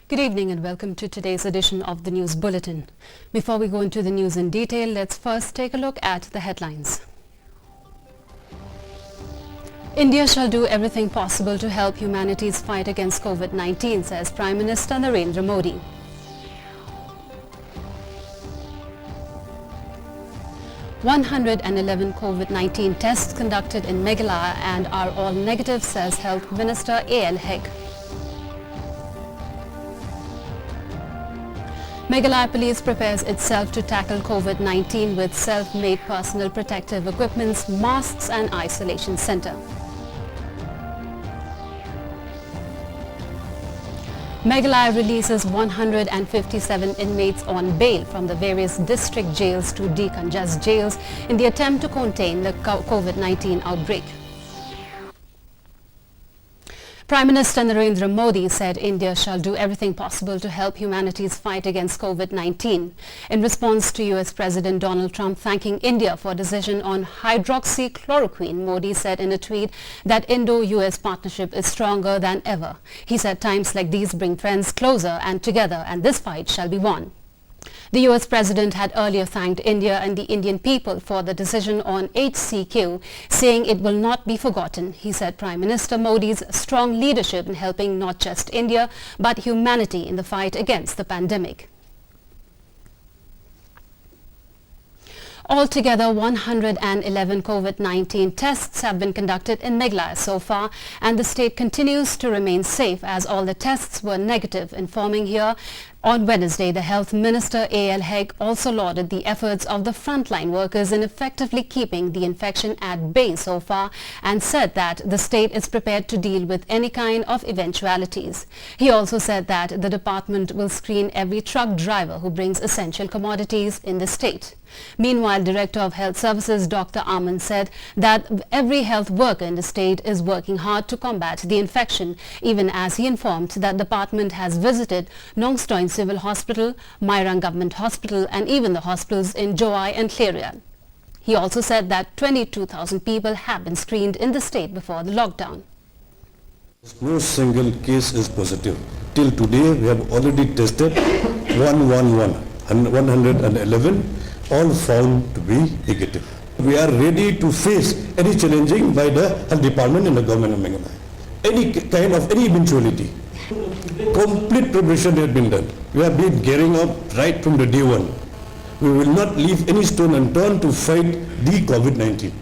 Good evening and welcome to today's edition of the News Bulletin. Before we go into the news in detail, let's first take a look at the headlines. India shall do everything possible to help humanity's fight against COVID-19, says Prime Minister Narendra Modi. "111 COVID-19 tests conducted in Meghalaya and are all negative, says Health Minister A.L. Hegg. Meghalaya Police prepares itself to tackle COVID-19 with self-made personal protective equipments, masks and isolation center. Meghalaya releases 157 inmates on bail from the various district jails to decongest jails in the attempt to contain the COVID-19 outbreak. Prime Minister Narendra Modi said India shall do everything possible to help humanity's fight against COVID-19. In response to US President Donald Trump thanking India for decision on hydroxychloroquine, Modi said in a tweet that Indo-US partnership is stronger than ever. He said times like these bring friends closer and together, and this fight shall be won. The US President had earlier thanked India and the Indian people for the decision on HCQ, saying it will not be forgotten. He said Prime Minister Modi's strong leadership in helping not just India but humanity in the fight against the pandemic. Altogether, 111 COVID-19 tests have been conducted in Meghalaya so far, and the state continues to remain safe as all the tests were negative, informing here on Wednesday. The Health Minister A.L. Hegg also lauded the efforts of the frontline workers in effectively keeping the infection at bay so far and said that the state is prepared to deal with any kind of eventualities. He also said that the department will screen every truck driver who brings essential commodities in the state. Meanwhile, Director of Health Services Dr. Aman said that every health worker in the state is working hard to combat the infection, even as he informed that the department has visited Nongstoin Civil Hospital, Mairang Government Hospital and even the hospitals in Joai and Cleria. He also said that 22,000 people have been screened in the state before the lockdown. No single case is positive. Till today we have already tested 111, all found to be negative. We are ready to face any challenging by the health department in the government of Meghalaya. Any kind of any eventuality. Complete preparation has been done. We have been gearing up right from the day one. We will not leave any stone unturned to fight the COVID-19.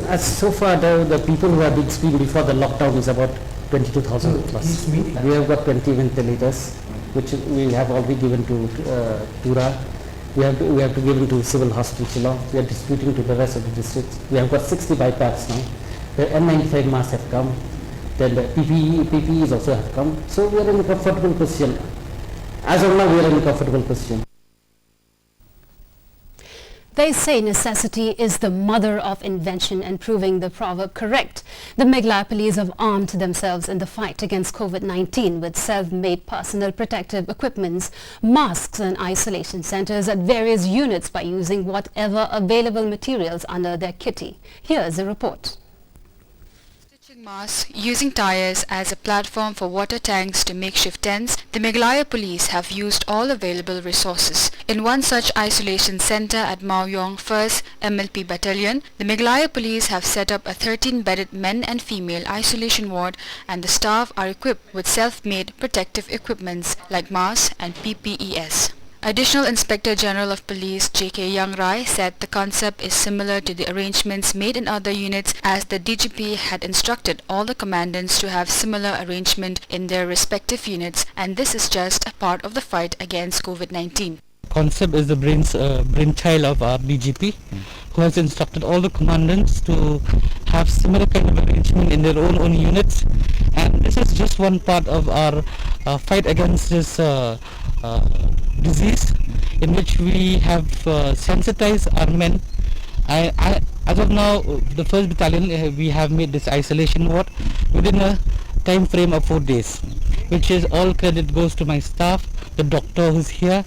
As so far, the people who have been screened before the lockdown is about 22,000 plus. We have got 20 ventilators, which we have already given to Tura. We have to give it to Civil Hospital Shillong. We are distributing to the rest of the districts. We have got 60 BiPAPs now. The N95 masks have come. Then the PPEs also have come. So we are in a comfortable position. As of now, we are in a comfortable position. They say necessity is the mother of invention, and proving the proverb correct, the Meghalaya police have armed themselves in the fight against COVID-19 with self-made personal protective equipments, masks and isolation centers at various units by using whatever available materials under their kitty. Here's a report. Masks, using tires as a platform for water tanks to makeshift tents, the Meghalaya police have used all available resources. In one such isolation center at Maoyong 1st MLP Battalion, the Meghalaya police have set up a 13-bedded men and female isolation ward, and the staff are equipped with self-made protective equipments like masks and PPEs. Additional Inspector General of Police J.K. Yangrai said the concept is similar to the arrangements made in other units, as the DGP had instructed all the commandants to have similar arrangement in their respective units, and this is just a part of the fight against COVID-19. Concept is the brainchild of our DGP, who has instructed all the commandants to have similar kind of arrangement in their own units, and this is just one part of our fight against this disease, in which we have sensitized our men. As of now, the 1st Battalion, we have made this isolation ward within a time frame of 4 days, which is all credit goes to my staff, the doctor who's here,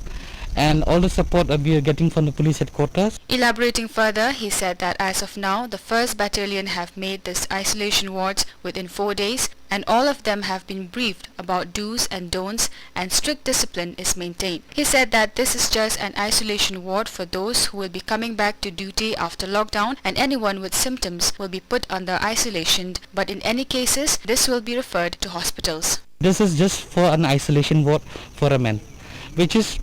and all the support that we are getting from the police headquarters. Elaborating further, he said that as of now, the 1st Battalion have made this isolation wards within 4 days, and all of them have been briefed about do's and don'ts, and strict discipline is maintained. He said that this is just an isolation ward for those who will be coming back to duty after lockdown, and anyone with symptoms will be put under isolation, but in any cases, this will be referred to hospitals. This is just for an isolation ward for a man, which is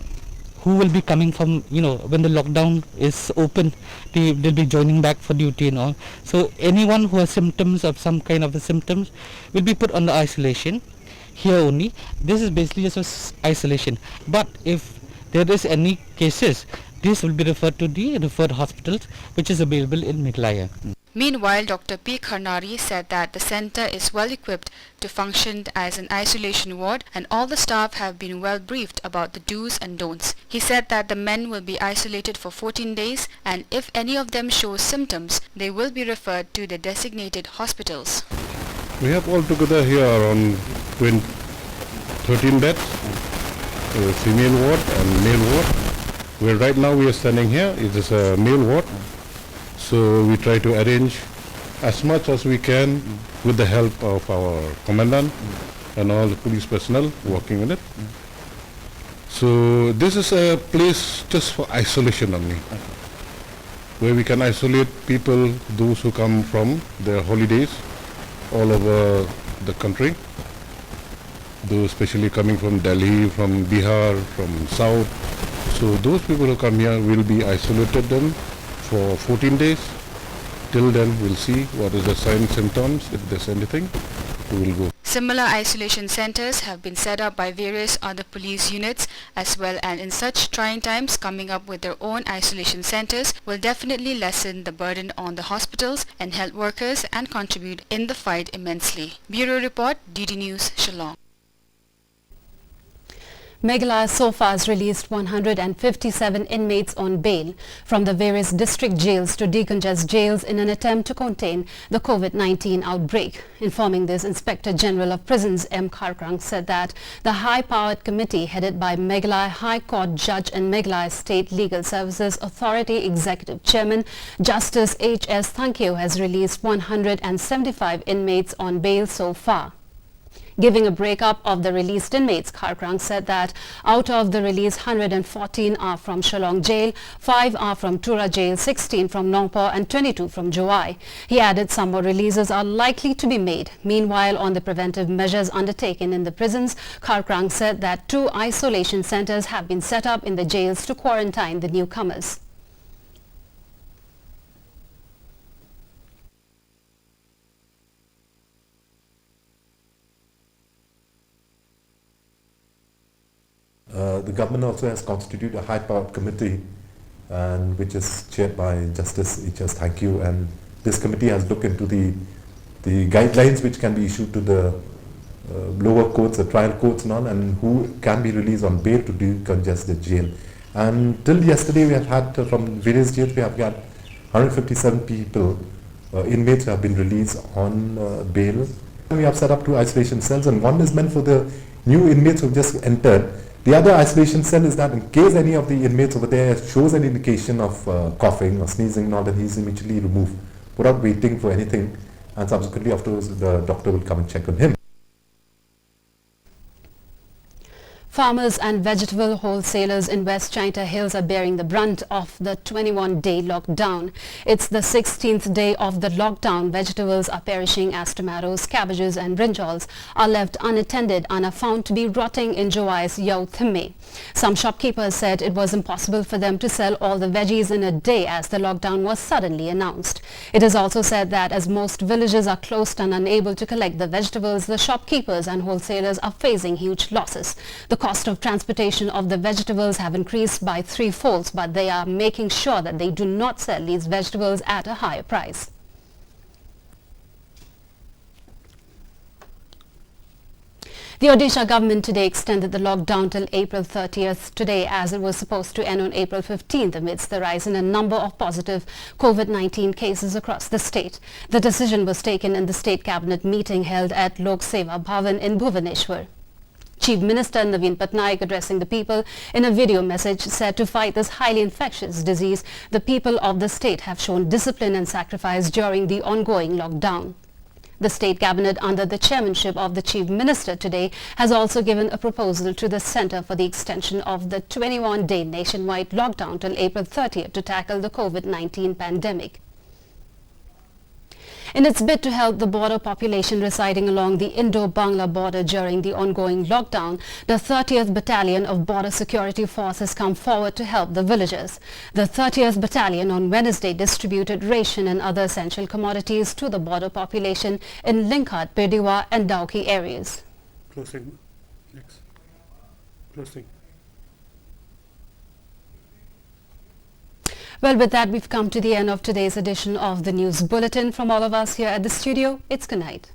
who will be coming from, when the lockdown is open, they'll be joining back for duty and all. So anyone who has symptoms of some kind of the symptoms will be put under isolation here only. This is basically just isolation. But if there is any cases, this will be referred to the referred hospitals, which is available in Meghalaya. Meanwhile, Dr. P. Kharnari said that the centre is well equipped to function as an isolation ward, and all the staff have been well briefed about the do's and don'ts. He said that the men will be isolated for 14 days, and if any of them shows symptoms, they will be referred to the designated hospitals. We have altogether here around 13 beds, female ward and male ward. Where right now we are standing here, it is a male ward. So we try to arrange as much as we can with the help of our commandant and all the police personnel working on it. So this is a place just for isolation only, where we can isolate people, those who come from their holidays all over the country, those especially coming from Delhi, from Bihar, from South. So those people who come here will be isolated them for 14 days. Till then, we'll see what is the signs, symptoms. If there's anything, we will go. Similar isolation centres have been set up by various other police units as well, and in such trying times, coming up with their own isolation centres will definitely lessen the burden on the hospitals and health workers and contribute in the fight immensely. Bureau Report, DD News, Shillong. Meghalaya so far has released 157 inmates on bail from the various district jails to decongest jails in an attempt to contain the COVID-19 outbreak. Informing this, Inspector General of Prisons M. Kharkrang said that the high-powered committee headed by Meghalaya High Court Judge and Meghalaya State Legal Services Authority Executive Chairman Justice H.S. Thankyo has released 175 inmates on bail so far. Giving a breakup of the released inmates, Kharkrang said that out of the release, 114 are from Shillong jail, 5 are from Tura jail, 16 from Nongpo and 22 from Jowai. He added some more releases are likely to be made. Meanwhile, on the preventive measures undertaken in the prisons, Kharkrang said that 2 isolation centers have been set up in the jails to quarantine the newcomers. The government also has constituted a high-powered committee, and which is chaired by Justice H.S. Thankyo, and this committee has looked into the guidelines which can be issued to the lower courts, the trial courts and all, and who can be released on bail to decongest the jail. And till yesterday we have had from various jails, we have got 157 people, inmates who have been released on bail. We have set up 2 isolation cells, and one is meant for the new inmates who just entered. The other isolation cell is that in case any of the inmates over there shows any indication of coughing or sneezing and all, then he is immediately removed without waiting for anything, and subsequently afterwards the doctor will come and check on him. Farmers and vegetable wholesalers in West China Hills are bearing the brunt of the 21-day lockdown. It's the 16th day of the lockdown. Vegetables are perishing as tomatoes, cabbages and brinjals are left unattended and are found to be rotting in Jowai's Yau Thimme. Some shopkeepers said it was impossible for them to sell all the veggies in a day as the lockdown was suddenly announced. It is also said that as most villages are closed and unable to collect the vegetables, the shopkeepers and wholesalers are facing huge losses. The cost of transportation of the vegetables have increased by 3-fold, but they are making sure that they do not sell these vegetables at a higher price. The Odisha government today extended the lockdown till April 30th today, as it was supposed to end on April 15th amidst the rise in a number of positive COVID-19 cases across the state. The decision was taken in the state cabinet meeting held at Lok Seva Bhavan in Bhubaneswar. Chief Minister Naveen Patnaik, addressing the people in a video message, said to fight this highly infectious disease, the people of the state have shown discipline and sacrifice during the ongoing lockdown. The state cabinet, under the chairmanship of the Chief Minister today, has also given a proposal to the centre for the extension of the 21-day nationwide lockdown till April 30th to tackle the COVID-19 pandemic. In its bid to help the border population residing along the Indo-Bangla border during the ongoing lockdown, the 30th Battalion of Border Security Force has come forward to help the villagers. The 30th Battalion on Wednesday distributed ration and other essential commodities to the border population in Linkhat, Pirdiwa and Dauki areas. Closing. Next. Closing. Well, with that, we've come to the end of today's edition of the News Bulletin. From all of us here at the studio, it's good night.